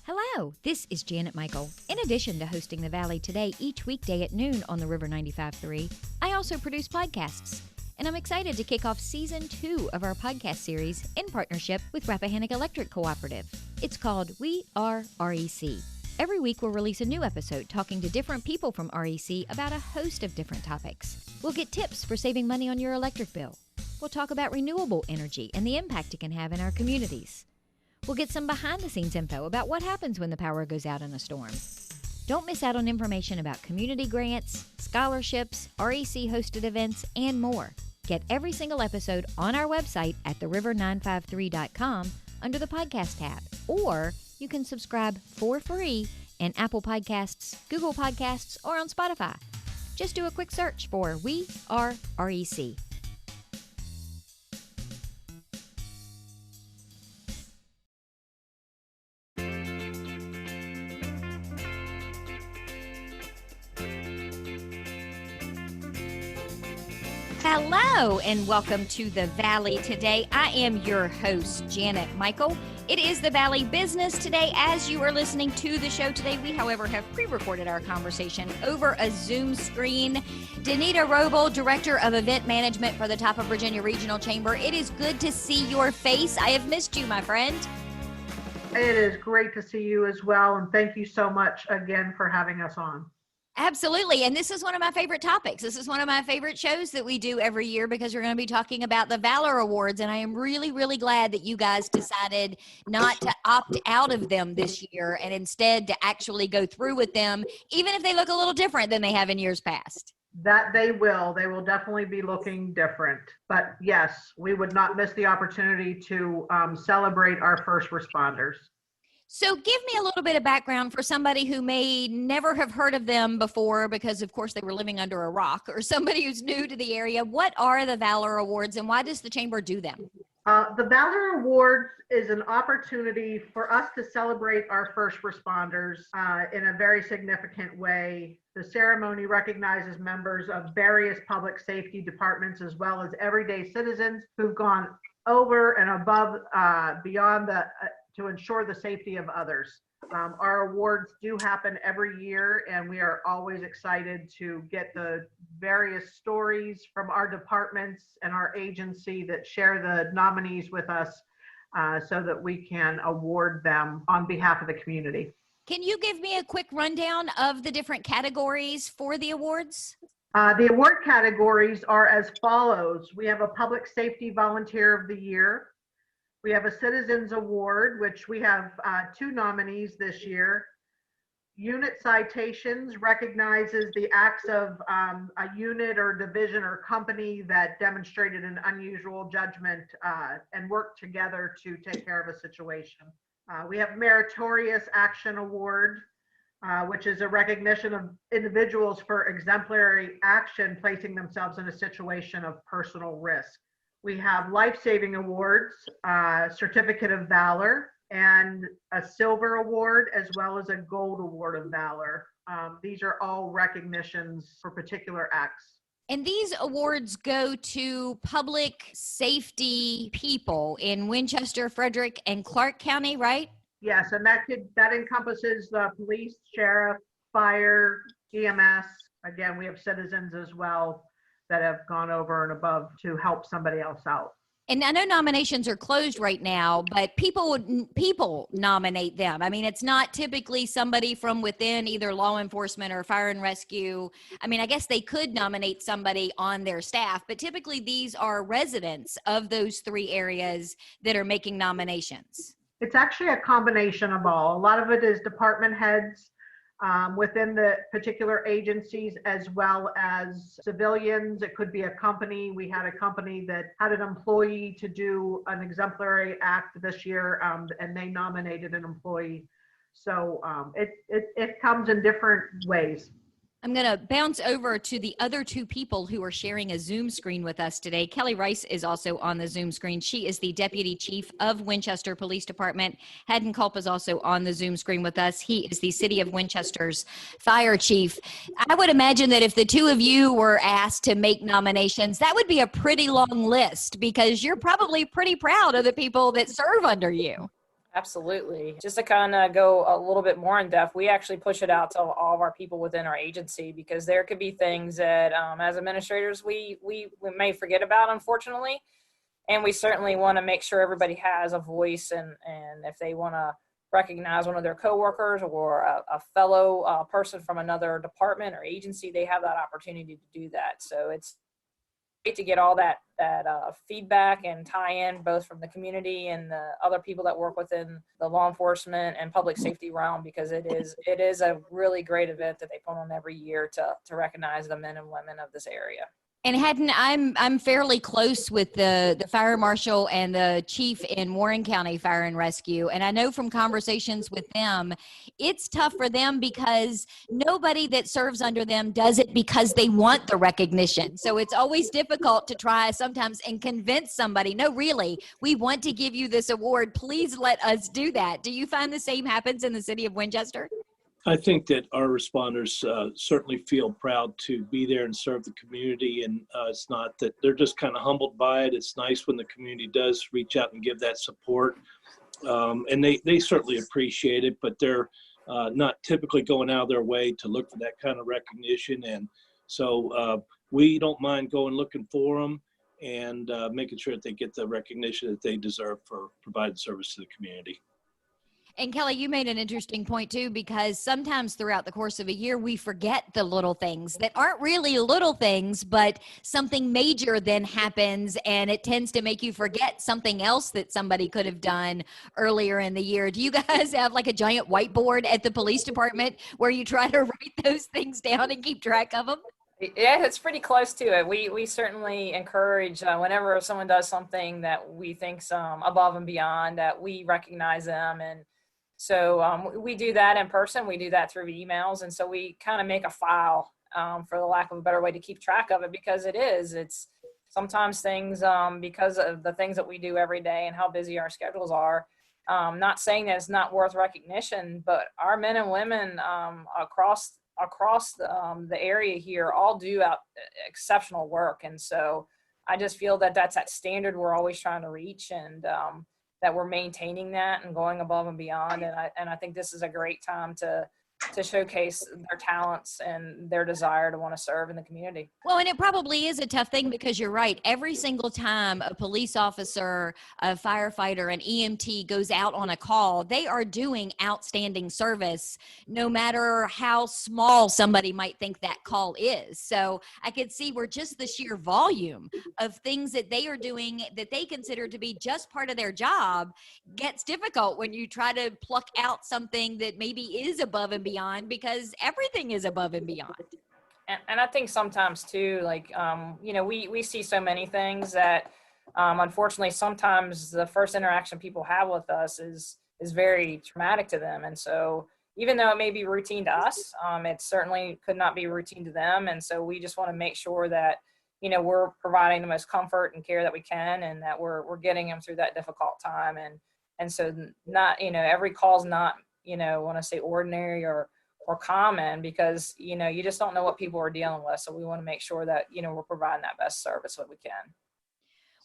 Hello, this is Janet Michael. In addition to hosting The Valley Today each weekday at noon on the River 95.3, I also produce podcasts. And I'm excited to kick off Season 2 of our podcast series in partnership with Rappahannock Electric Cooperative. It's called We Are REC. Every week we'll release a new episode talking to different people from REC about a host of different topics. We'll get tips for saving money on your electric bill. We'll talk about renewable energy and the impact it can have in our communities. We'll get some behind-the-scenes info about what happens when the power goes out in a storm. Don't miss out on information about community grants, scholarships, REC-hosted events, and more. Get every single episode on our website at theriver953.com under the podcast tab, or you can subscribe for free in Apple Podcasts, Google Podcasts, or on Spotify. Just do a quick search for We Are REC. Hello and welcome to The Valley Today. I am your host, Janet Michael. It is The Valley Business Today. As you are listening to the show today, we, however, have pre-recorded our conversation over a Zoom screen. Danita Roble, Director of Event Management for the Top of Virginia Regional Chamber. It is good to see your face. I have missed you, my friend. It is great to see you as well, and thank you so much again for having us on. Absolutely. And this is one of my favorite topics. This is one of my favorite shows that we do every year because we're going to be talking about the Valor Awards. And I am really, really glad that you guys decided not to opt out of them this year and instead to actually go through with them, even if they look a little different than they have in years past. That they will. They will definitely be looking different. But yes, we would not miss the opportunity to celebrate our first responders. So give me a little bit of background for somebody who may never have heard of them before because, of course, they were living under a rock, or somebody who's new to the area. What are the Valor Awards and why does the Chamber do them? The Valor Awards is an opportunity for us to celebrate our first responders in a very significant way. The ceremony recognizes members of various public safety departments as well as everyday citizens who've gone over and above beyond to ensure the safety of others. Our awards do happen every year, and we are always excited to get the various stories from our departments and our agency that share the nominees with us so that we can award them on behalf of the community. Can you give me a quick rundown of the different categories for the awards? The award categories are as follows. We have a Public Safety Volunteer of the Year. We have a Citizens Award, which we have two nominees this year. Unit Citations recognizes the acts of a unit or division or company that demonstrated an unusual judgment and worked together to take care of a situation. We have Meritorious Action Award, which is a recognition of individuals for exemplary action, placing themselves in a situation of personal risk. We have Life-Saving Awards, Certificate of Valor, and a Silver Award, as well as a Gold Award of Valor. These are all recognitions for particular acts. And these awards go to public safety people in Winchester, Frederick, and Clark County, right? Yes, and that encompasses the police, sheriff, fire, EMS. Again, we have citizens as well that have gone over and above to help somebody else out. And I know nominations are closed right now, but people nominate them. I mean, it's not typically somebody from within either law enforcement or fire and rescue. I mean, I guess they could nominate somebody on their staff, but typically these are residents of those three areas that are making nominations. It's actually a combination of all. A lot of it is department heads within the particular agencies, as well as civilians. It could be a company. We had a company that had an employee to do an exemplary act this year, and they nominated an employee. So it comes in different ways. I'm going to bounce over to the other two people who are sharing a Zoom screen with us today. Kelly Rice is also on the Zoom screen. She is the Deputy Chief of Winchester Police Department. Haddon Culp is also on the Zoom screen with us. He is the City of Winchester's Fire Chief. I would imagine that if the two of you were asked to make nominations, that would be a pretty long list because you're probably pretty proud of the people that serve under you. Absolutely. Just to kind of go a little bit more in depth, we actually push it out to all of our people within our agency, because there could be things that as administrators we may forget about, unfortunately. And we certainly want to make sure everybody has a voice, and if they want to recognize one of their coworkers or a fellow person from another department or agency, they have that opportunity to do that. So it's great to get all that feedback and tie-in, both from the community and the other people that work within the law enforcement and public safety realm, because it is a really great event that they put on every year to recognize the men and women of this area. And I'm fairly close with the fire marshal and the chief in Warren County Fire and Rescue, and I know from conversations with them, it's tough for them because nobody that serves under them does it because they want the recognition. So it's always difficult to try sometimes and convince somebody, no, really, we want to give you this award. Please let us do that. Do you find the same happens in the city of Winchester? I think that our responders certainly feel proud to be there and serve the community, and it's not that they're just kind of humbled by it. It's nice when the community does reach out and give that support, and they certainly appreciate it, but they're not typically going out of their way to look for that kind of recognition. And so we don't mind going looking for them and making sure that they get the recognition that they deserve for providing service to the community. And Kelly, you made an interesting point too, because sometimes throughout the course of a year, we forget the little things that aren't really little things, but something major then happens, and it tends to make you forget something else that somebody could have done earlier in the year. Do you guys have like a giant whiteboard at the police department where you try to write those things down and keep track of them? Yeah, it's pretty close to it. We certainly encourage whenever someone does something that we think's above and beyond, that we recognize them. And so we do that in person. We do that through emails. And so we kind of make a file, for the lack of a better way to keep track of it, because it's sometimes things, because of the things that we do every day and how busy our schedules are. Not saying that it's not worth recognition, but our men and women across the area here all do exceptional work. And so I just feel that that's that standard we're always trying to reach, and that we're maintaining that and going above and beyond. And I think this is a great time to showcase their talents and their desire to want to serve in the community. Well, and it probably is a tough thing, because you're right. Every single time a police officer, a firefighter, an EMT goes out on a call, they are doing outstanding service, no matter how small somebody might think that call is. So I could see where just the sheer volume of things that they are doing that they consider to be just part of their job gets difficult when you try to pluck out something that maybe is above and beyond, because everything is above and beyond. And I think sometimes too, like, we see so many things that, unfortunately, sometimes the first interaction people have with us is very traumatic to them. And so even though it may be routine to us, it certainly could not be routine to them. And so we just want to make sure that, we're providing the most comfort and care that we can, and that we're getting them through that difficult time. And so not, every call's not, want to say ordinary or common, because, you just don't know what people are dealing with. So we want to make sure that, we're providing that best service that we can.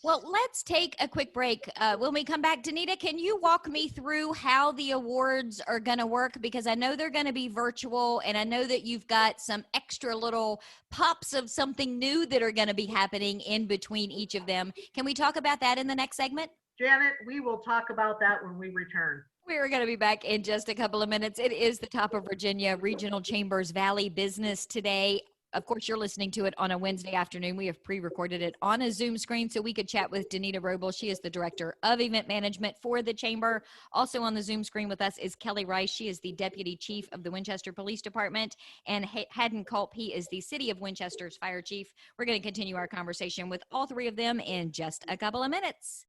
Well, let's take a quick break. When we come back, Danita, can you walk me through how the awards are going to work? Because I know they're going to be virtual, and I know that you've got some extra little pops of something new that are going to be happening in between each of them. Can we talk about that in the next segment? Janet, we will talk about that when we return. We're going to be back in just a couple of minutes. It is the Top of Virginia Regional Chamber's Valley Business Today. Of course, you're listening to it on a Wednesday afternoon. We have pre-recorded it on a Zoom screen so we could chat with Danita Roble. She is the Director of Event Management for the Chamber. Also on the Zoom screen with us is Kelly Rice. She is the Deputy Chief of the Winchester Police Department. And Haddon Culp, he is the City of Winchester's Fire Chief. We're going to continue our conversation with all three of them in just a couple of minutes.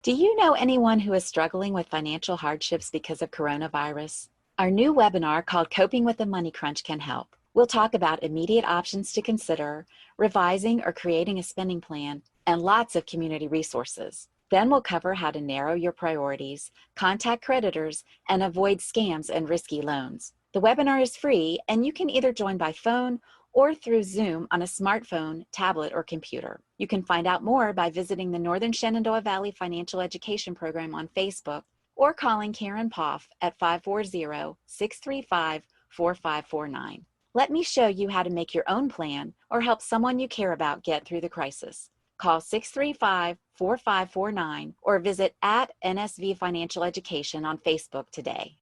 Do you know anyone who is struggling with financial hardships because of coronavirus? Our new webinar called Coping with the Money Crunch can help. We'll talk about immediate options to consider, revising or creating a spending plan, and lots of community resources. Then we'll cover how to narrow your priorities, contact creditors, and avoid scams and risky loans. The webinar is free, and you can either join by phone or through Zoom on a smartphone, tablet, or computer. You can find out more by visiting the Northern Shenandoah Valley Financial Education Program on Facebook or calling Karen Poff at 540-635-4549. Let me show you how to make your own plan or help someone you care about get through the crisis. Call 635-4549 or visit at NSV Financial Education on Facebook today.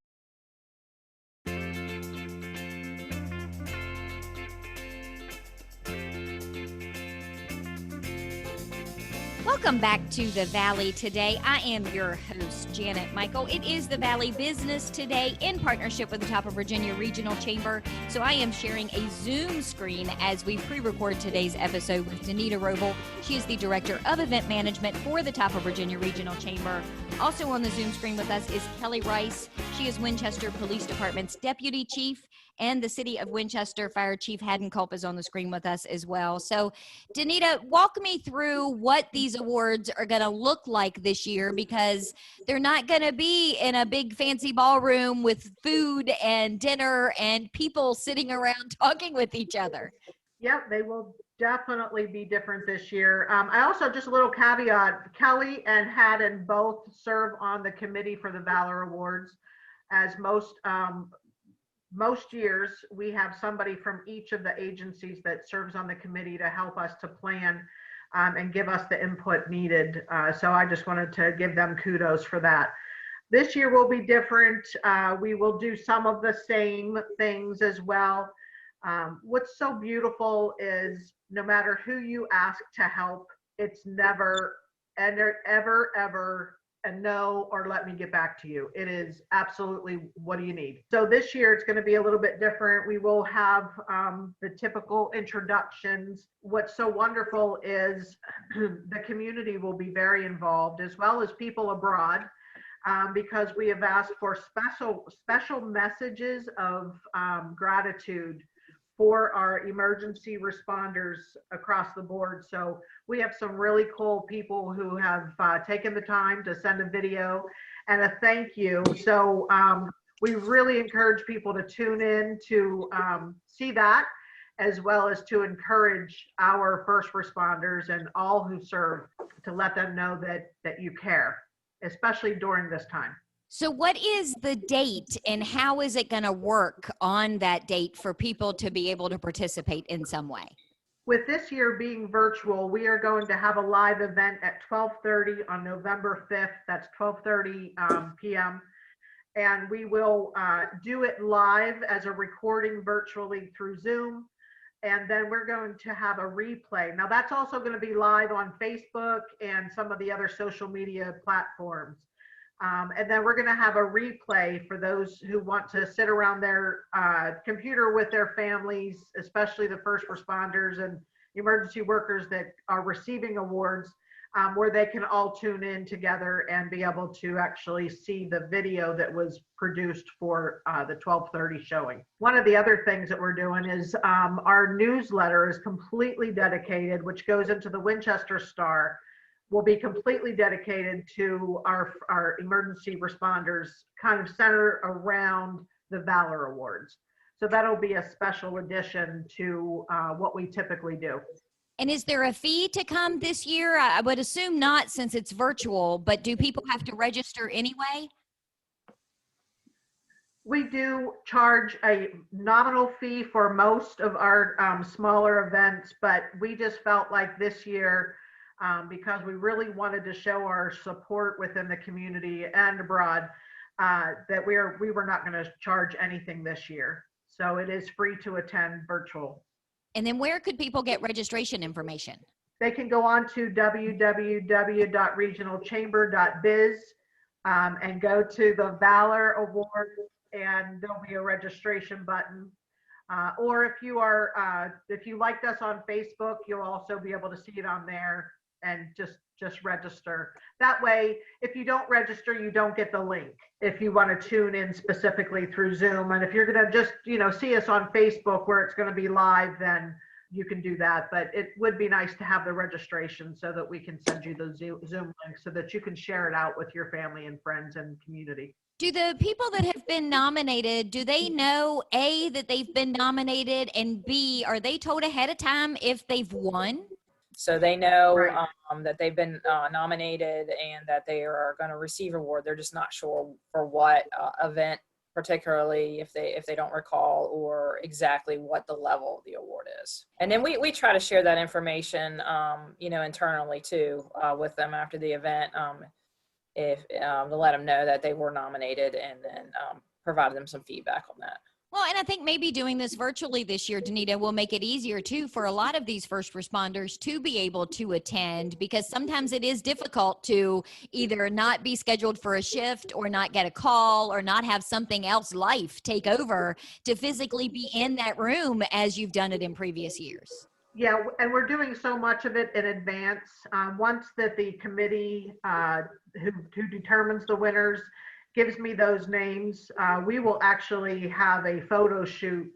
Welcome back to the Valley Today. I am your host, Janet Michael. It is the Valley Business Today in partnership with the Top of Virginia Regional Chamber. So I am sharing a Zoom screen as we pre-record today's episode with Danita Roble. She is the Director of Event Management for the Top of Virginia Regional Chamber. Also on the Zoom screen with us is Kelly Rice. She is Winchester Police Department's Deputy Chief, and the City of Winchester Fire Chief Haddon Culp is on the screen with us as well. So Danita, walk me through what these awards are going to look like this year, because they're not going to be in a big fancy ballroom with food and dinner and people sitting around talking with each other. Yep, they will definitely be different this year. I also, just a little caveat, Kelly and Haddon both serve on the committee for the Valor Awards. As most years, we have somebody from each of the agencies that serves on the committee to help us to plan and give us the input needed. So I just wanted to give them kudos for that. This year will be different. We will do some of the same things as well. What's so beautiful is no matter who you ask to help, it's never, ever a no or let me get back to you. It is absolutely, what do you need? So this year it's going to be a little bit different. We will have the typical introductions. What's so wonderful is the community will be very involved, as well as people abroad, because we have asked for special messages of gratitude for our emergency responders across the board. So we have some really cool people who have taken the time to send a video and a thank you. So we really encourage people to tune in to see that, as well as to encourage our first responders and all who serve to let them know that you care, especially during this time. So what is the date and how is it going to work on that date for people to be able to participate in some way? With this year being virtual, we are going to have a live event at 12:30 on November 5th. That's 12:30 p.m. And we will do it live as a recording virtually through Zoom. And then we're going to have a replay. Now that's also going to be live on Facebook and some of the other social media platforms. And then we're going to have a replay for those who want to sit around their computer with their families, especially the first responders and emergency workers that are receiving awards, where they can all tune in together and be able to actually see the video that was produced for the 12:30 showing. One of the other things that we're doing is our newsletter is completely dedicated, which goes into the Winchester Star, will be completely dedicated to our emergency responders, kind of centered around the Valor Awards. So that'll be a special addition to what we typically do. And is there a fee to come this year? I would assume not, since it's virtual, but do people have to register anyway? We do charge a nominal fee for most of our smaller events, but we just felt like this year, because we really wanted to show our support within the community and abroad, that we were not going to charge anything this year. So it is free to attend virtual. And then where could people get registration information? They can go on to www.regionalchamber.biz and go to the Valor Award, and there'll be a registration button. Or if you liked us on Facebook, you'll also be able to see it on there and just register. That way, if you don't register, you don't get the link if you want to tune in specifically through Zoom. And if you're going to just, see us on Facebook where it's going to be live, then you can do that, but it would be nice to have the registration so that we can send you the Zoom link so that you can share it out with your family and friends and community. Do the people that have been nominated, do they know, A, that they've been nominated, and B, are they told ahead of time if they've won? So they know Right. that they've been nominated and that they are going to receive an award. They're just not sure for what event, particularly if they don't recall, or exactly what the level of the award is. And then we try to share that information, internally too, with them after the event, if to let them know that they were nominated, and then provide them some feedback on that. Well, and I think maybe doing this virtually this year, Danita, will make it easier too for a lot of these first responders to be able to attend, because sometimes it is difficult to either not be scheduled for a shift or not get a call or not have something else, life, take over to physically be in that room as you've done it in previous years. Yeah, and we're doing so much of it in advance. Once that the committee who determines the winners gives me those names, we will actually have a photo shoot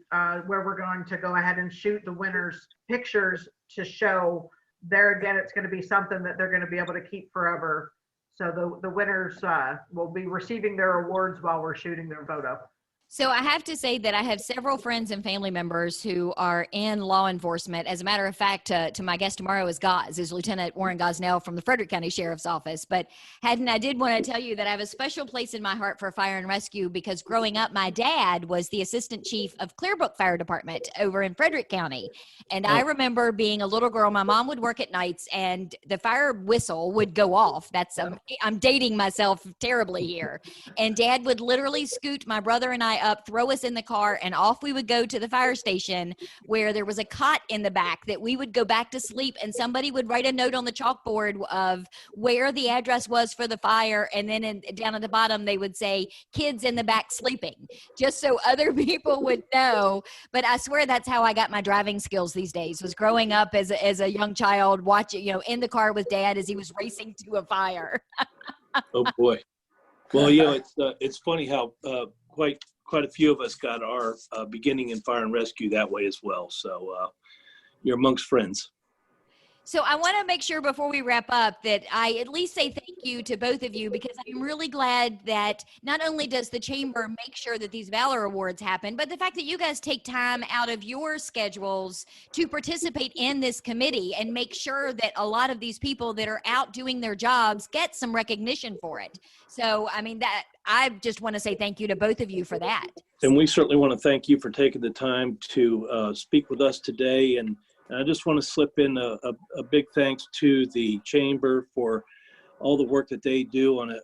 where we're going to go ahead and shoot the winners' pictures to show there again, it's going to be something that they're going to be able to keep forever. So the winners will be receiving their awards while we're shooting their photo. So I have to say that I have several friends and family members who are in law enforcement. As a matter of fact, to my guest tomorrow is Lieutenant Warren Gosnell from the Frederick County Sheriff's Office. But Haddon, I did want to tell you that I have a special place in my heart for fire and rescue, because growing up, my dad was the assistant chief of Clearbrook Fire Department over in Frederick County. And I remember being a little girl, my mom would work at nights and the fire whistle would go off. I'm dating myself terribly here. And Dad would literally scoot my brother and I up, throw us in the car, and off we would go to the fire station, where there was a cot in the back that we would go back to sleep, and somebody would write a note on the chalkboard of where the address was for the fire, and then down at the bottom they would say kids in the back sleeping, just so other people would know. But I swear that's how I got my driving skills these days, was growing up as a young child, watching, in the car with Dad as he was racing to a fire. Oh boy. Well, it's funny how quite a few of us got our beginning in fire and rescue that way as well. So you're amongst friends. So I want to make sure before we wrap up that I at least say thank you to both of you, because I'm really glad that not only does the Chamber make sure that these Valor Awards happen, but the fact that you guys take time out of your schedules to participate in this committee and make sure that a lot of these people that are out doing their jobs get some recognition for it. So, I just want to say thank you to both of you for that. And we certainly want to thank you for taking the time to speak with us today. And I just want to slip in a big thanks to the Chamber for all the work that they do on an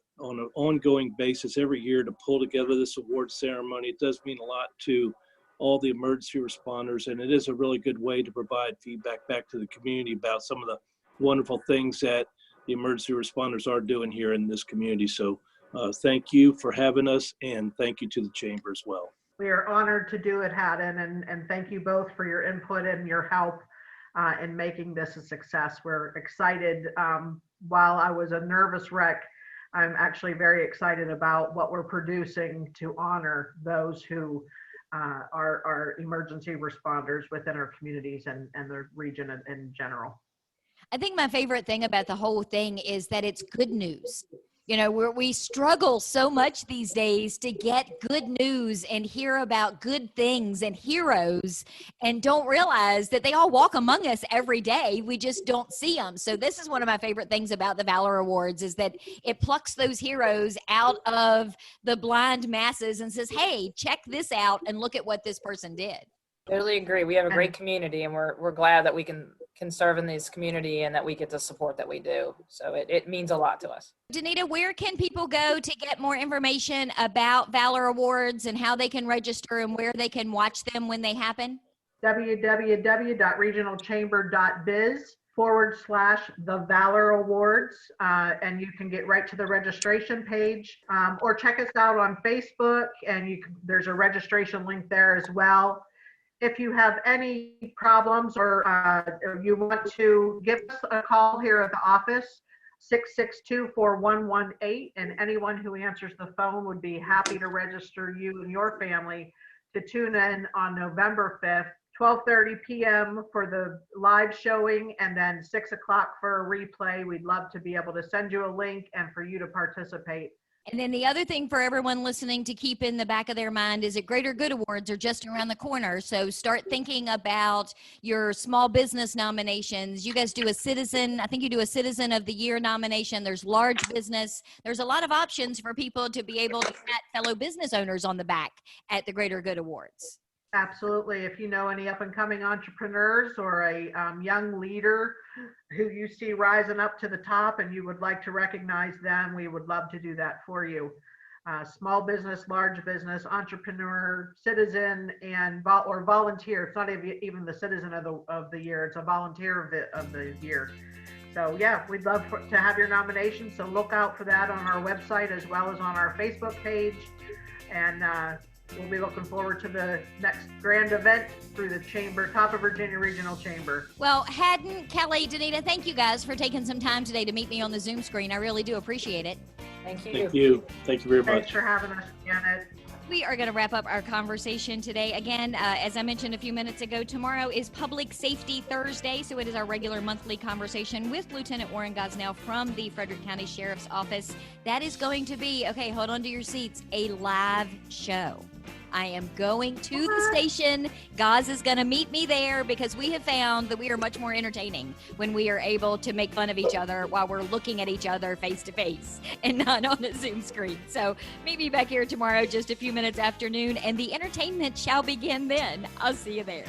ongoing basis every year to pull together this award ceremony. It does mean a lot to all the emergency responders, and it is a really good way to provide feedback back to the community about some of the wonderful things that the emergency responders are doing here in this community. So thank you for having us, and thank you to the Chamber as well. We are honored to do it, Haddon, and thank you both for your input and your help in making this a success. We're excited. While I was a nervous wreck, I'm actually very excited about what we're producing to honor those who are emergency responders within our communities and the region in general. I think my favorite thing about the whole thing is that it's good news. We struggle so much these days to get good news and hear about good things and heroes, and don't realize that they all walk among us every day. We just don't see them. So this is one of my favorite things about the Valor Awards, is that it plucks those heroes out of the blind masses and says, hey, check this out and look at what this person did. Totally agree. We have a great community, and we're glad that we can serve in this community and that we get the support that we do. So it means a lot to us. Danita, where can people go to get more information about Valor Awards and how they can register and where they can watch them when they happen? www.regionalchamber.biz/the Valor Awards, and you can get right to the registration page, or check us out on Facebook, and there's a registration link there as well. If you have any problems or you want to give us a call here at the office, 662-4118, and anyone who answers the phone would be happy to register you and your family to tune in on November 5th 12:30 p.m. for the live showing, and then 6 o'clock for a replay. We'd love to be able to send you a link and for you to participate. And then the other thing for everyone listening to keep in the back of their mind is that Greater Good Awards are just around the corner. So start thinking about your small business nominations. You guys do a citizen, I think you do a Citizen of the Year nomination. There's large business. There's a lot of options for people to be able to pat fellow business owners on the back at the Greater Good Awards. Absolutely. If you know any up and coming entrepreneurs or a young leader who you see rising up to the top and you would like to recognize them, we would love to do that for you. Small business, large business, entrepreneur, citizen, and or volunteer. It's not even the citizen of the year. It's a volunteer of the year. So yeah, we'd love to have your nomination. So look out for that on our website as well as on our Facebook page. And we'll be looking forward to the next grand event through the Chamber, Top of Virginia Regional Chamber. Well, Haddon, Kelly, Danita, thank you guys for taking some time today to meet me on the Zoom screen. I really do appreciate it. Thank you. Thank you. Thank you very Thanks much. for having us, Janet. We are going to wrap up our conversation today. Again, as I mentioned a few minutes ago, tomorrow is Public Safety Thursday, so it is our regular monthly conversation with Lieutenant Warren Gosnell from the Frederick County Sheriff's Office. That is going to be, okay, hold on to your seats, a live show. I am going to the station. Gaz is going to meet me there because we have found that we are much more entertaining when we are able to make fun of each other while we're looking at each other face to face and not on a Zoom screen. So meet me back here tomorrow just a few minutes after noon, and the entertainment shall begin then. I'll see you there.